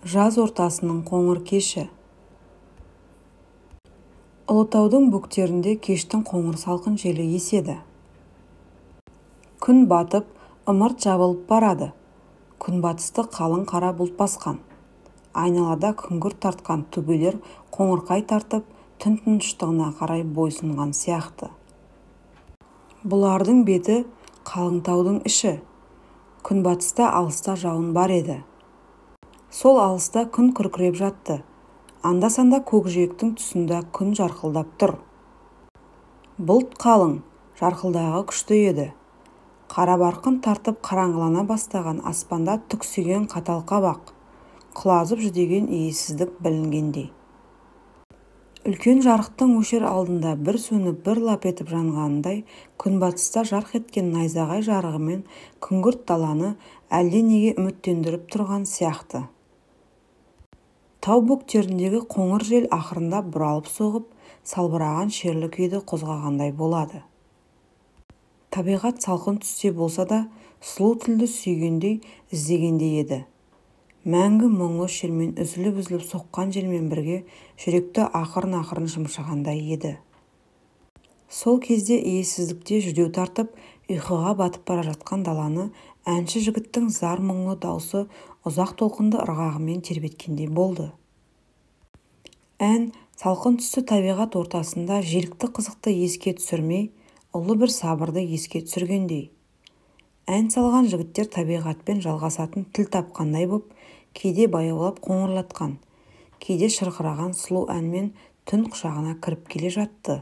Жаз ортасының қоңыр кеші. Ұлытаудың бөктерінде кештің қоңыр салқын желі еседі. Күн батып, ымырт жабылып барады. Күнбатысты қалың қара бұлт басқан. Айналада күңгірт тартқан төбелер қоңырқай тартып, түн тыныштығына қарай бойсұнған сияқты. Бұлардың беті қалың таудың іші. Күнбатыста алыста жауын бар еді. Сол алыста күн күркіреп жатты. Анда-санда көкжиектің тұсында күн жарқылдап тұр. Бұлт қалың, жарқылдағы күшті еді. Қара барқын тартып қараңғылана бастаған аспанда түксиген қатал қабақ, құлазып жүдеген иесіздік білінгендей. Үлкен жарықтың өшер алдында бір сөніп бір лап етіп жанғанындай, күнбатыста жарқ еткен найзағай жарығымен күңгірт даланы әлденеге үміттендіріп тұрған сияқты. Тау бөктеріндегі қоңыр жел ақырында бұралып соғып, салбыраған шерлі күйді қозғағандай болады. Табиғат салқын түсте болса да, сұлу тілді сүйгендей, іздегендей еді. Мәңгі мұңлы шермен үзіліп-үзіліп соққан желмен бірге жүректі ақырын-ақырын жұмшағандай еді. Сол кезде иесіздікте жүдеу тартып, ұйқыға батып бара жатқан даланы әнші жігіттің зар мұңлы даусы ұзақ толқынды ырғағымен тербеткендей болды. Ән салқын түсті табиғат ортасында желікті қызықты еске түсірмей, ұлы бір сабырды еске түсіргендей. Ән салған жігіттер табиғатпен жалғасатын тіл тапқандай боп, кейде баяулап қоңырлатқан, кейде шырқыраған сұлу әнмен түн құшағына кіріп келе жатты.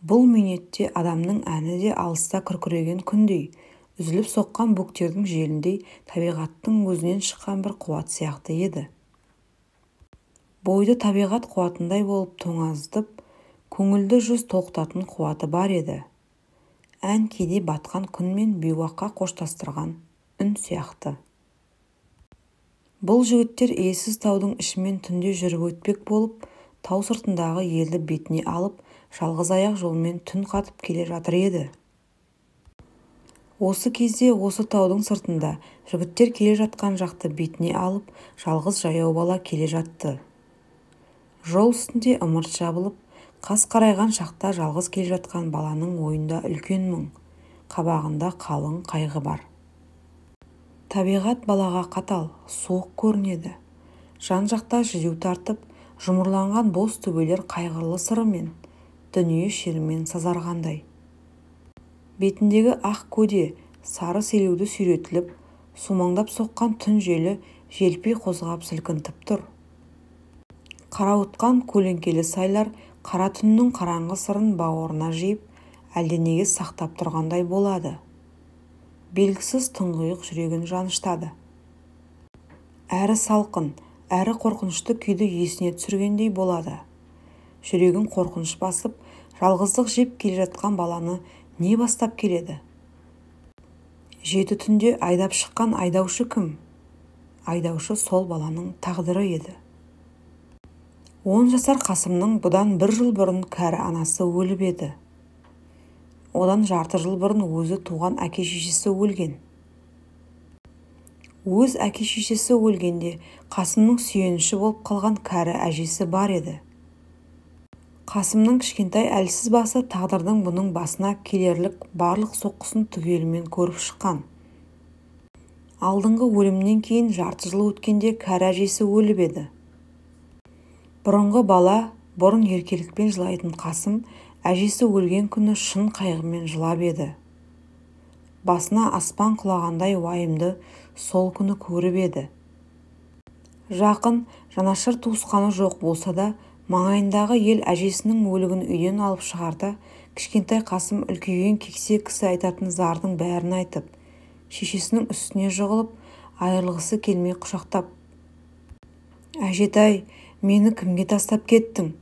Бұл минетте адамның әні де алыста күркіреген күндей, үзіліп соққан бөктердің желіндей табиғаттың өзінен шыққан бір қуат сияқты еді. Бойды табиғат қуатындай болып тоңазытып, көңілді жүз толқытатын қуаты бар еді. Ән кейде батқан күнмен бейуаққа қоштастырған үн сияқты. Бұл жігіттер иесіз таудың ішімен түнде жүріп өтпек болып, тау сыртындағы елді бетіне алып, жалғыз аяқ жолмен түн қатып келе жатыр еді. Осы кезде осы таудың сыртында жігіттер келе жатқан жақты бетіне алып, жалғыз жаяу бала келе жатты. Жол үстінде ымырт жабылып, қас қарайған шақта жалғыз келе жатқан баланың ойында үлкен мұң, қабағында қалың қайғы бар. Табиғат балаға қатал, суық көрінеді. Жан-жақта жүдеу тартып, жұмырланған боз төбелер қайғылы сырымен, дүние шерімен сазарғандай. Бетіндегі ақ көде, сары селеуді сүйретіліп, сумаңдап соққан түн желі желпи қозғап сілкінтіп тұр. Қарауытқан көлеңкелі сайлар қара түннің қараңғы сырын бауырына жиып, әлденеге сақтап тұрғандай болады. Белгісіз тұңғиық жүрегін жаныштады. Әрі салқын, әрі қорқынышты күйді есіне түсіргендей болады. Жүрегін қорқыныш басып, жалғыздық жеп келе жатқан баланы не бастап келеді? Жеті түнде айдап шыққан айдаушы кім? Айдаушы сол баланың тағдыры еді. 10 жасар Қасымның бұдан 1 жыл бұрын кәрі анасы өліп еді. Одан жарты жыл бұрын өзі туған әке-шешесі өлген. Өз әке-шешесі өлгенде Қасымның сүйеніші болып қалған кәрі әжесі бар еді. Қасымның кішкентай әлсіз басы тағдырдың бұның басына келерлік барлық соққысын түгелімен көріп шыққан. Алдыңғы өлімнен кейін жарты жыл өткенде кәрі әжесі өліп еді. Бұрынғы бала, бұрын еркелікпен жылайтын Қасым, әжесі өлген күні шын қайғымен жылап еді. Басына аспан құлағандай уайымды сол күні көріп еді. Жақын, жанашыр туысқаны жоқ болса да, маңайындағы ел әжесінің өлігін үйден алып шығарда, кішкентай Қасым үлкейген кексе кісі айтатын зардың бәрін айтып, шешесінің үстіне жығылып, айырылғысы келмей құшақтап: «Әжетай, мені кімге тастап кеттің?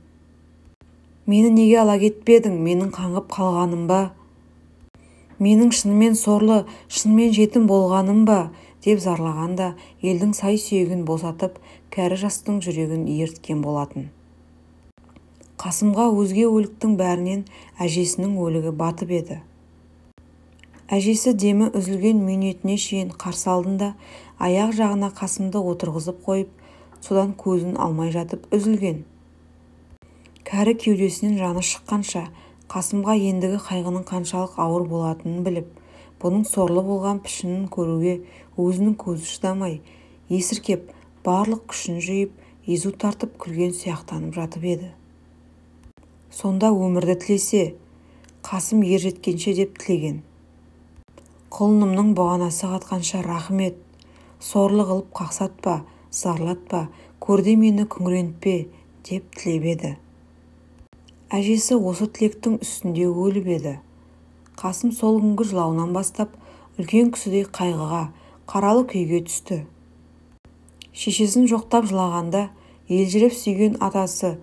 Мені неге ала кетпедің? Менің қаңғып қалғаным ба? Менің шынымен сорлы, шынымен жетім болғаным ба?» деп зарлағанда, елдің сай-сүйегін босатып, кәрі жастың жүрегін ерткен болатын. Қасымға өзге өліктің бәрінен әжесінің өлігі батып еді. Әжесі демі үзілген мүйнетіне шейін қарсы алдында, аяқ жағына Қасымды отырғызып қойып, содан көзін алмай жатып үзілген. Кәрі кеудесінен жаны шыққанша Қасымға ендігі қайғының қаншалық ауыр болатынын біліп, бұның сорлы болған пішінін көруге өзінің көзі шыдамай, есіркеп, барлық күшін жиып, езу тартып күлген сияқтанып жатып еді. Сонда өмірді тілесе, Қасым ер жеткенше деп тілеген. Құлынымның бұғанасы қатқанша рахмет, сорлы қылып қақсатпа, зарлатпа, көрде мені күңірентпе деп тілеп еді. Әжесі осы тілектің үстінде өліп еді. Қасым сол күнгі жылауынан бастап үлкен кісідей қайғыға, қаралы күйге түсті. Шешесін жоқтап жылағанда елжіреп сүйген атасы,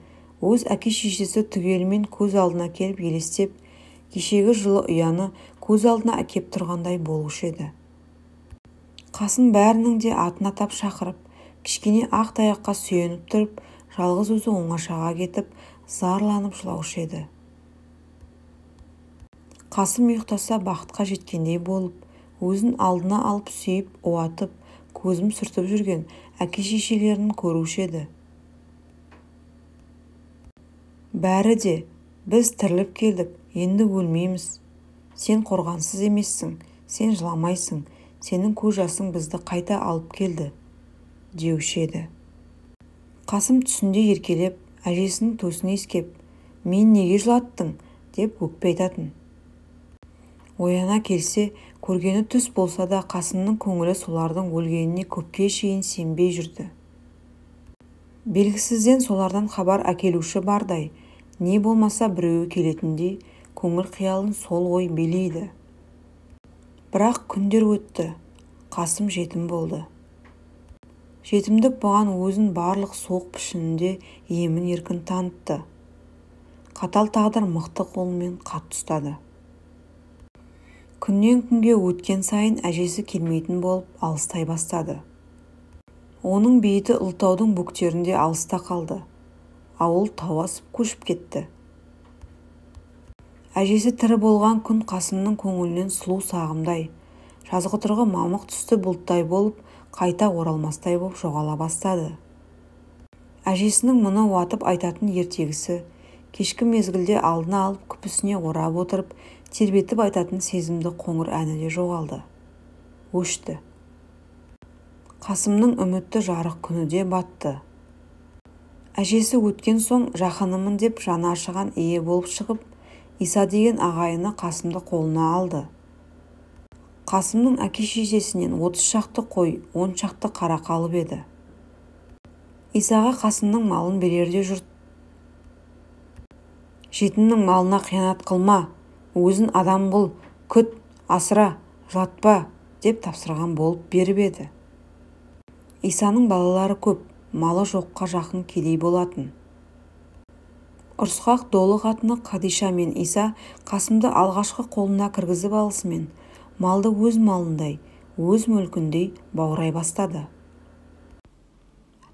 өз әке-шешесі түгелімен көз алдына келіп елестеп, кешегі жылы ұяны көз алдына әкеп тұрғандай болушы еді. Қасым бәрінің де атын атап шақырып, кішкене ақ таяққа сүйеніп тұрып, жалғыз өзі оңашаға кетіп, зарланып жылаушы еді. Қасым ұйықтаса бақытқа жеткендей болып, өзін алдына алып сүйіп, уатып, көзім сүртіп жүрген әке-шешелерін көруші еді. Бәрі де, біз тіріліп келдік, енді өлмейміз. Сен қорғансыз емессің, сен жыламайсың, сенің көз жасың бізді қайта алып келді, деуші еді. Қасым түсінде еркелеп, әжесінің төсін иіскеп, мен неге жылаттың, деп өкпе айтатын. Ояна келсе, көргені түс болса да Қасымның көңілі солардың өлгеніне көпке шейін сенбей жүрді. Белгісізден солардан хабар әкелуші бардай, не болмаса біреуі келетіндей, көңіл қиялын сол ой билейді. Бірақ күндер өтті, Қасым жетім болды. Жетімдік бұған өзін барлық соғып пішінінде емін еркін танытты. Қатал тағдыр мықты қолымен қатты ұстады. Күннен күнге өткен сайын әжесі келмейтін болып алыстай бастады. Оның бейіті Ұлытаудың бөктерінде алыста қалды. Ауыл тау асып көшіп кетті. Әжесі тірі болған күн Қасымның көңілінен сұлу сағымдай, жазғытұрғы мамық түсті бұлттай болып, қайта оралмастай болып жоғала бастады. Әжесінің мұны уатып айтатын ертегісі, кешкі мезгілде алдына алып күпісіне орап отырып, тербетіп айтатын сезімді қоңыр әні де жоғалды. Өшті. Қасымның үмітті жарық күні де батты. Әжесі өткен соң жақынымын деп жаны ашыған ие болып шығып, Иса деген ағайыны Қасымды қолына алды. Қасымның әке-шешесінен 30 шақты қой, 10 шақты қара қалып еді. Исаға Қасымның малын берерде жұрт, жетімнің малына қиянат қылма, өзін адам қыл, күт, асыра, жатпа, деп тапсырған болып беріп еді. Исаның балалары көп, малы жоққа жақын кедей болатын. Ұрысқақ долы қатыны Қадиша мен Иса Қасымды алғашқы қолына кіргізіп алысымен, малды өз малындай, өз мүлкіндей баурай бастады.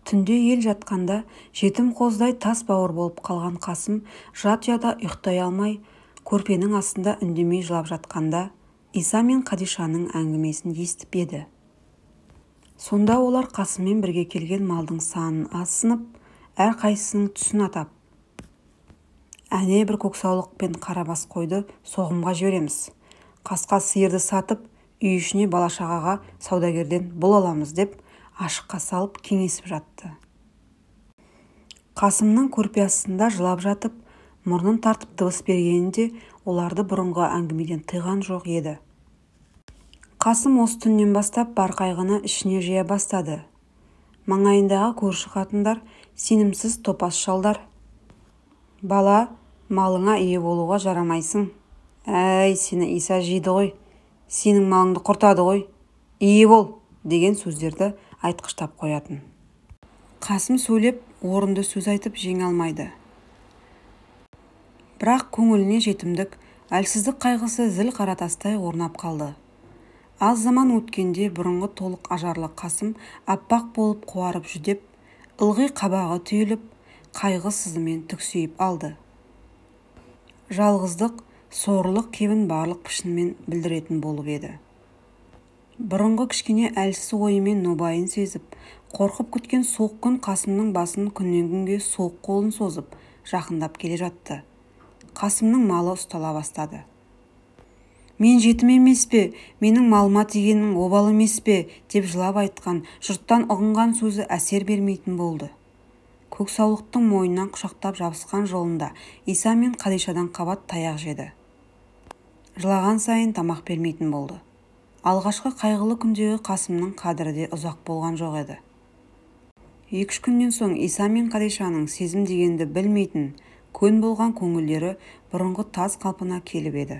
Түнде ел жатқанда жетім қоздай тас бауыр болып қалған Қасым жат ұяда ұйықтай алмай, көрпенің астында үндемей жылап жатқанда Иса мен Қадишаның әңгімесін естіп еді. Сонда олар Қасыммен бірге келген малдың санын асынып, әрқайсысының түсін атап, әне бір көксаулық пен қарабас қойды соғымға жібереміз. Қасқа сиырды сатып, үй ішіне бала-шағаға саудагерден бұл аламыз деп ашыққа салып кеңесіп жатты. Қасымның көрпе астында жылап жатып, мұрнын тартып дыбыс бергенінде оларды бұрынғы әңгімеден тыйған жоқ еді. Қасым осы түннен бастап бар қайғыны ішіне жия бастады. Маңайындағы көрші қатындар, сенімсіз топас шалдар, бала, малыңа ие болуға жарамайсың. Әй, сені Иса жейді ғой, сенің малыңды құртады ғой, ие бол, деген сөздерді айтқыштап қоятын. Қасым сөйлеп, орынды сөз айтып жеңе алмайды. Бірақ көңіліне жетімдік, әлсіздік қайғысы зіл қаратастай орнап қалды. Аз заман өткенде бұрынғы толық ажарлы Қасым аппақ болып қуарып жүдеп, ылғи қабағы түйіліп, қайғы сызымен түксейіп алды. Жалғыздық, сорлық кебін барлық пішінмен білдіретін болып еді. Бұрынғы кішкене әлсіз ойымен нобайын сезіп, қорқып күткен суық күн Қасымның басын күннен күнге суық қолын созып, жақындап келе жатты. Қасымның малы ұстала бастады. «Мен жетім емес пе? Менің малыма тигенің обал емес пе?» деп жылап айтқан, жұрттан ұғынған сөзі әсер бермейтін болды. Көк саулықтың мойнынан құшақтап жабысқан жолында Иса мен Қадишадан қабат таяқ жеді. Жылаған сайын тамақ бермейтін болды. Алғашқы қайғылы күндегі Қасымның қадірі де ұзақ болған жоқ еді. 2-3 күннен соң Иса мен Қадишаның сезім дегенді білмейтін, көн болған көңілдері бұрынғы таз қалпына келіп еді.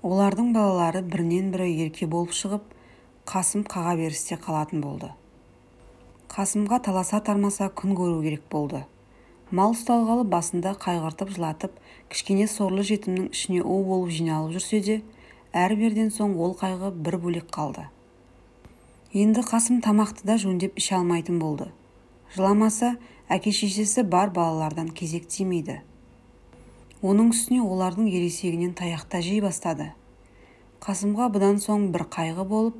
Олардың балалары бірінен бірі ерке болып шығып, Қасым қаға берісте қалатын болды. Қасымға таласа тармаса күн көру керек болды. Мал ұсталғалы басында қайғыртып жылатып, кішкене сорлы жетімнің ішіне у болып жиналып жүрсе де, әрберден соң ол қайғы бір бөлек қалды. Енді Қасым тамақты да жөндеп іше алмайтын болды. Жыламаса, әке-шешесі бар балалардан кезек тимейді. Оның үстіне олардың ересегінен таяқта жей бастады. Қасымға бұдан соң бір қайғы болып,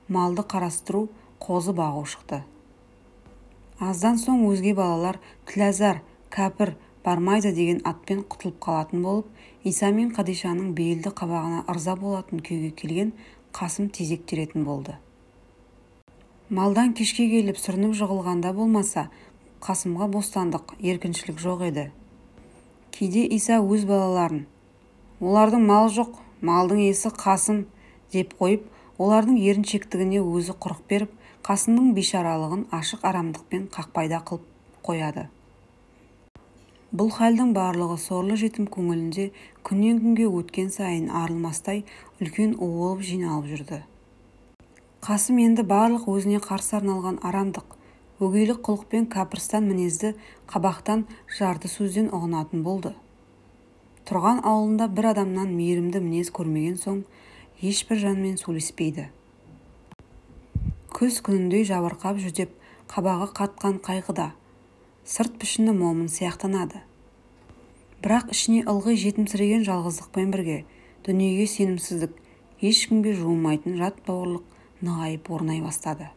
малды қарастыру, қозы бағу шықты. Аздан соң өзге балалар Тіләзар, кәпір, бармайды деген атпен құтылып қалатын болып, Иса мен Қадишаның бейілді қабағына ырза болатын күйге келген Қасым тезек теретін болды. Малдан кешке келіп сүрініп жығылғанда болмаса, Қасымға бостандық, еркіншілік жоқ еді. Кейде Иса өз балаларын, олардың мал жоқ, малдың иесі Қасым деп қойып, олардың еріншектігіне өзі құрық беріп, Қасымның бейшаралығын ашық арамдықпен қақпайда қылып қояды. Бұл халдің барлығы сорлы жетім көңілінде күннен күнге өткен сайын арылмастай үлкен у болып жиналып жүрді. Қасым енді барлық өзіне қарсы арналған арамдық, өгейлік қылықпен кәпірстан мінезді қабақтан жарты сөзден ұғынатын болды. Тұрған ауылында бір адамнан мейірімді мінез көрмеген соң, ешбір жанмен сөйлеспейді. Күз күніндей жабырқап жүдеп, қабағы қатқан қайғыда, сырт пішіні момын сияқтанады. Бірақ ішіне ылғи жетімсіреген жалғыздықпен бірге, дүниеге сенімсіздік, ешкімге жуымайтын жат бауырлық нығайып орнай бастады.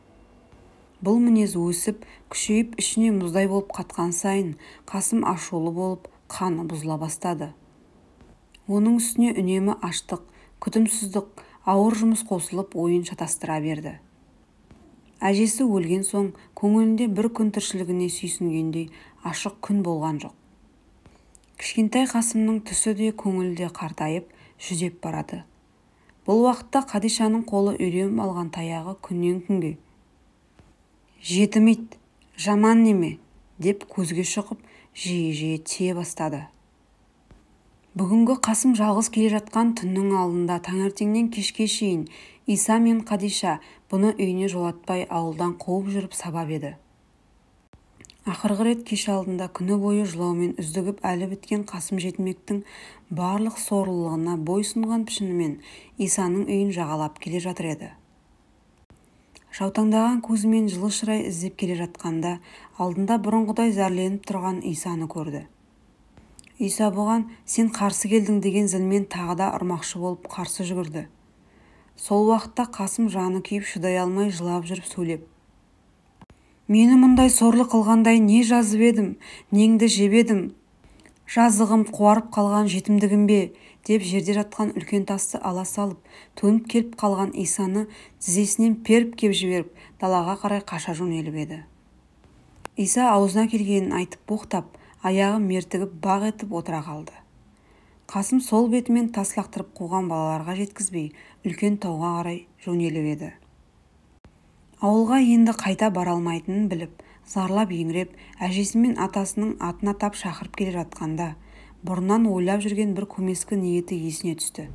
Бұл мінез өсіп, күшейіп ішіне мұздай болып қатқан сайын, Қасым ашулы болып, қаны бұзыла бастады. Оның үстіне үнемі аштық, күтімсіздік, ауыр жұмыс қосылып ойын шатастыра берді. Әжесі өлген соң көңілінде бір күн тіршілігіне сүйсінгендей ашық күн болған жоқ. Кішкентай Қасымның түсі де көңілі де қартайып, жүдеп барады. Бұл уақытта Қадишаның қолы үйреніп алған таяғы күннен күнге «Жетім ит, жаман неме» деп көзге шұқып, жиі-жиі тие бастады. Бүгінгі Қасым жалғыз келе жатқан түннің алдында таңертеңнен кешке шейін Иса мен Қадиша бұны үйіне жолатпай ауылдан қуып жүріп сабап еді. Ақырғы рет кеш алдында күні бойы жылаумен үздігіп әлі біткен Қасым жетімектің барлық сорлылығына бойсұнған пішінімен Исаның үйін жағалап келе жатыр еді. Жаутаңдаған көзімен жылы шырай іздеп келе жатқанда алдында бұрынғыдай зәрленіп тұрған Исаны көрді. Иса бұған «Сен қарсы келдің» деген зілмен тағы да ұрмақшы болып қарсы жүгірді. Сол уақытта Қасым жаны күйіп шыдай алмай жылап жүріп сөйлеп: «Мені мұндай сорлы қылғандай не жазып едім, неңді жеп едім? Жазығым, қуарып қалған жетімдігім бе?» деп жерде жатқан үлкен тасты ала салып, төніп келіп қалған Исаны тізесінен періп кеп жіберіп, далаға қарай қаша жөнеліп еді. Иса аузына келгенін айтып боқтап, аяғы мертігіп бақ етіп отыра қалды. Қасым сол бетімен тас лақтырып қуған балаларға жеткізбей, үлкен тауға қарай жөнеліп еді. Ауылға енді қайта бара алмайтынын біліп, зарлап еңіреп, әжесі мен атасының атын атап шақырып келе жатқанда, бұрыннан ойлап жүрген бір көмескі ниеті есіне түсті.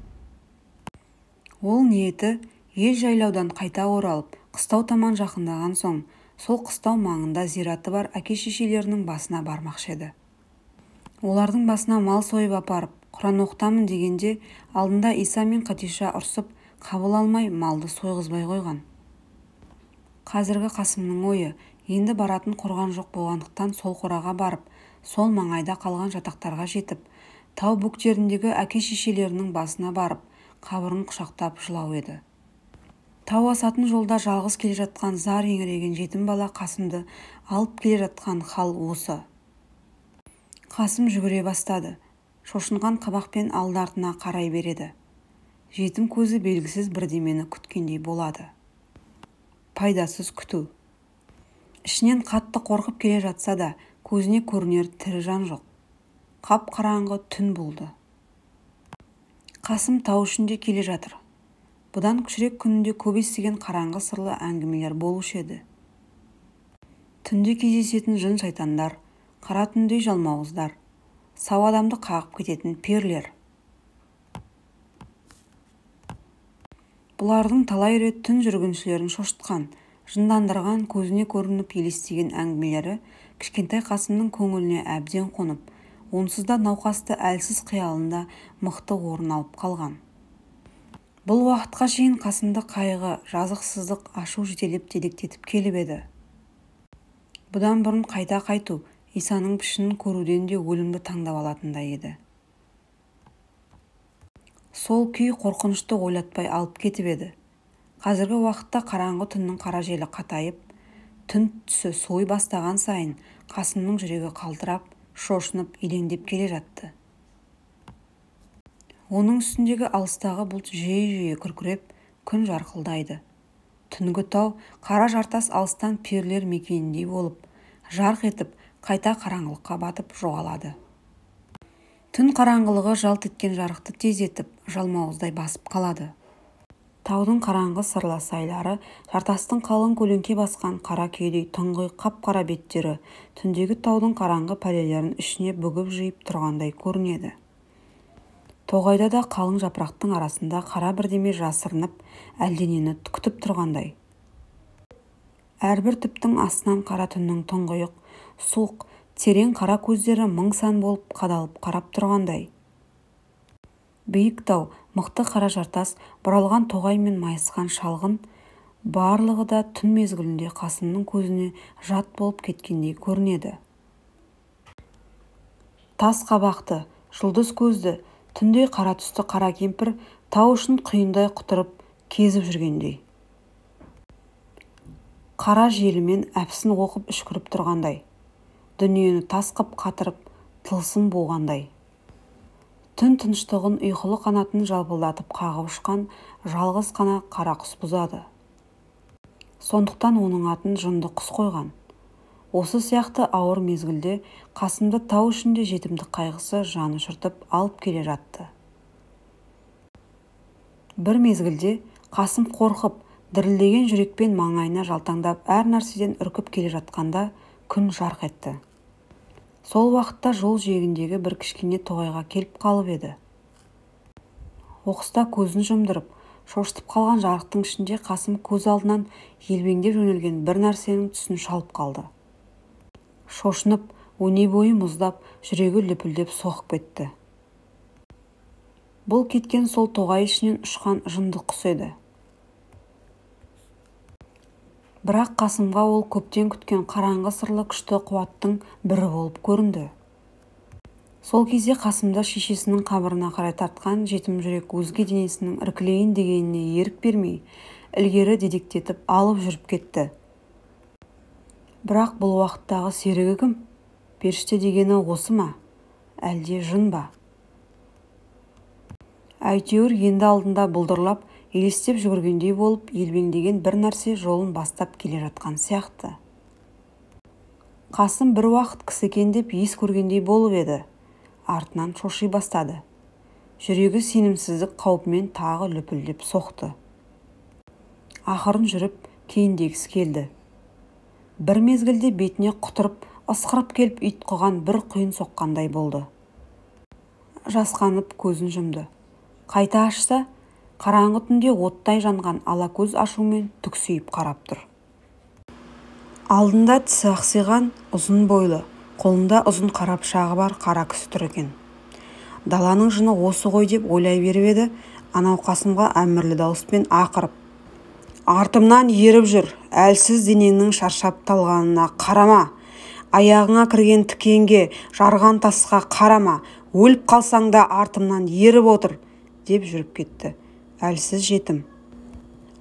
Ол ниеті ел жайлаудан қайта оралып, қыстау таман жақындаған соң, сол қыстау маңында зираты бар әке-шешелерінің басына бармақшы еді. Олардың басына мал сойып апарып, Құран оқытамын дегенде, алдында Иса мен Қадиша ұрсып, қабыл алмай малды сойғызбай қойған. Қазіргі Қасымның ойы, енді баратын қорған жоқ болғандықтан сол қораға барып, сол маңайда қалған жатақтарға жетіп, тау бөктеріндегі әке-шешелерінің басына барып, қабырын құшақтап жылау еді. Тау асатын жолда жалғыз келе жатқан зар еңіреген жетім бала Қасымды алып келе жатқан хал осы. Қасым жүгіре бастады. Шошынған қабақпен алды-артына қарай береді. Жетім көзі белгісіз бірдемені күткендей болады. Пайдасыз күту. Ішінен қатты қорқып келе жатса да, көзіне көрінер тірі жан жоқ. Қап-қараңғы түн болды. Қасым тау ішінде келе жатыр. Бұдан кішірек күнінде көп естіген қараңғы сырлы әңгімелер болушы еді. Түнде кездесетін жын шайтандар, қара түндей жалмауыздар, сау адамды қағып кететін перілер. Бұлардың талай рет түн жүргіншілерін шошытқан, жындандырған, көзіне көрініп елестеген әңгімелері кішкентай Қасымның көңіліне әбден қонып, онсыз да науқасты әлсіз қиялында мықты орын алып қалған. Бұл уақытқа шейін Қасымды қайғы, жазықсыздық, ашу жетелеп дедектетіп келіп еді. Бұдан бұрын қайта қайту, Исаның пішінін көруден де өлімді таңдап алатындай еді. Сол күй қорқынышты ойлатпай алып кетіп еді. Қазіргі уақытта қараңғы түннің қара желі қатайып, түн түсі сой бастаған сайын Қасымның жүрегі қалтырап, шошынып, елеңдеп келе жатты. Оның үстіндегі алыстағы бұлт жиі-жиі күркіреп, күн жарқылдайды. Түнгі тау қара жартас алыстан перілер мекеніндей болып, жарқ етіп, қайта қараңғылыққа батып жоғалады. Түн қараңғылығы жалт еткен жарықты тездетіп, жалмауыздай басып қалады. Таудың қараңғы сырлы сайлары, жартастың қалың көлеңке басқан қара күйедей тұңғиық қап-қара беттері түндегі таудың қараңғы пәлелерін ішіне бүгіп жиып тұрғандай көрінеді. Тоғайда да қалың жапырақтың арасында қара бірдеме жасырынып, әлденені күтіп тұрғандай. Әрбір түптің астынан қара түннің тұңғиық, суық, терең қара көздері мың сан болып қадалып қарап тұрғандай. Биік тау, мықты қара жартас, бұралған тоғай мен майысқан шалғын, барлығы да түн мезгілінде Қасымның көзіне жат болып кеткендей көрінеді. Тас қабақты, жұлдыз көзді, түнде қара түсті қара кемпір тау үшін құйындай құтырып, кезіп жүргендей. Қара желімен әпсін оқып үшкіріп тұрғандай. Дүниені тас қып қатырып, тылсым болғандай. Түн тыныштығын ұйқылы қанатын жалпылдатып қағып ұшқан жалғыз қана қара құс бұзады. Сондықтан оның атын жынды құс қойған. Осы сияқты ауыр мезгілде Қасымды тау ішінде жетімдік қайғысы жаны шыртып алып келе жатты. Бір мезгілде Қасым қорқып, дірілдеген жүрекпен маңайына жалтаңдап, әр нәрседен үркіп келе жатқанда күн жарқ етті. Сол уақытта жол жиегіндегі бір кішкене тоғайға келіп қалып еді. Оқыста көзін жұмдырып, шошытып қалған жарықтың ішінде Қасым көз алдынан елбеңдеп жөнелген бір нәрсенің түсін шалып қалды. Шошынып, өне бойы мұздап, жүрегі лүпілдеп соғып кетті. Бұл кеткен сол тоғай ішінен ұшқан жынды құс еді. Бірақ Қасымға ол көптен күткен қараңғы сырлы күшті қуаттың бірі болып көрінді. Сол кезде Қасымда шешесінің қабырына қарай тартқан жетім жүрек өзге денесінің іркілейін дегеніне ерік бермей, ілгері дедектетіп алып жүріп кетті. Бірақ бұл уақыттағы серігі кім? Періште дегені осы ма? Әлде жын ба? Әйтеуір енді алдында бұлдырлап, елестеп жүгіргендей болып, елбеңдеген бір нәрсе жолын бастап келе жатқан сияқты. Қасым бір уақыт кісі екен деп ес көргендей болып еді. Артынан шоши бастады. Жүрегі сенімсіздік қаупімен тағы лүпілдеп соқты. Ақырын жүріп, кейіндегісі келді. Бір мезгілде бетіне құтырып, ысқырып келіп ұйтқыған бір құйын соққандай болды. Жасқанып көзін жұмды. Қайта ашса, қараңғы түнде оттай жанған алакөз ашумен түксиіп қарап тұр. Алдында тісі ақсиған, ұзын бойлы, қолында ұзын қара пышағы бар қара кісі тұр екен. Даланың жыны осы ғой деп ойлай беріп еді, анау Қасымға әмірлі дауыспен ақырып: «Артымнан еріп жүр, әлсіз денеңнің шаршап талғанына қарама, аяғыңа кірген тікенге, жарған тасқа қарама, өліп қалсаң да артымнан еріп отыр», деп жүріп кетті. Әлсіз жетім.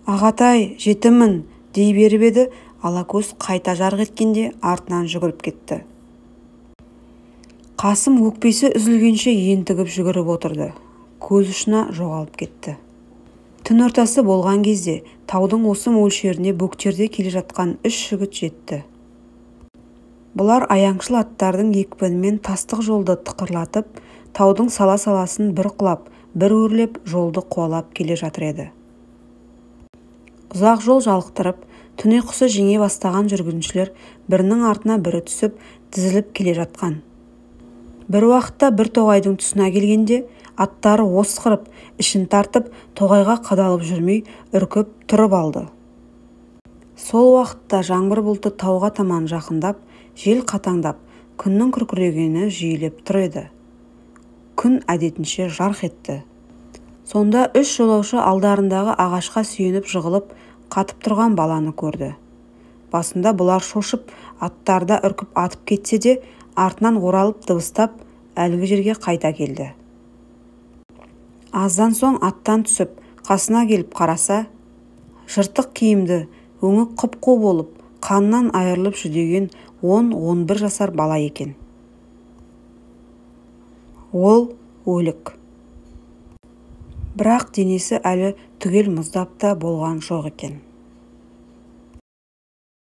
«Ағатай, жетіммін!» дей беріп еді, Алакөз қайта жарқ еткенде артынан жүгіріп кетті. Қасым өкпесі үзілгенше ентігіп жүгіріп отырды. Көз ұшына жоғалып кетті. Түн ортасы болған кезде таудың осы мөлшеріне бөктерде келе жатқан 3 жігіт жетті. Бұлар аяңшыл аттардың екпінімен тастық жолды тықырлатып, таудың сала-саласын бір құлап, бір өрлеп жолды қуалап келе жатыр еді. Ұзақ жол жалықтырып, түн ұйқысы жеңе бастаған жүргіншілер бірінің артына бірі түсіп, тізіліп келе жатқан. Бір уақытта бір тоғайдың тұсына келгенде, аттары осқырып, ішін тартып, тоғайға қадалып жүрмей, үркіп тұрып алды. Сол уақытта жаңбыр бұлты тауға таман жақындап, жел қатаңдап, күннің күркірегені жиілеп тұр еді. Күн әдетінше жарқ етті. Сонда 3 жолаушы алдарындағы ағашқа сүйеніп жығылып, қатып тұрған баланы көрді. Басында бұлар шошып, аттарда үркіп атып кетсе де, артынан оралып дыбыстап, әлгі жерге қайта келді. Аздан соң аттан түсіп, қасына келіп қараса, жыртық киімді, өңі қып-қу болып, қаннан айырылып жүдеген 10-11 жасар бала екен. Ол өлік. Бірақ денесі әлі түгел мұздап та болған жоқ екен.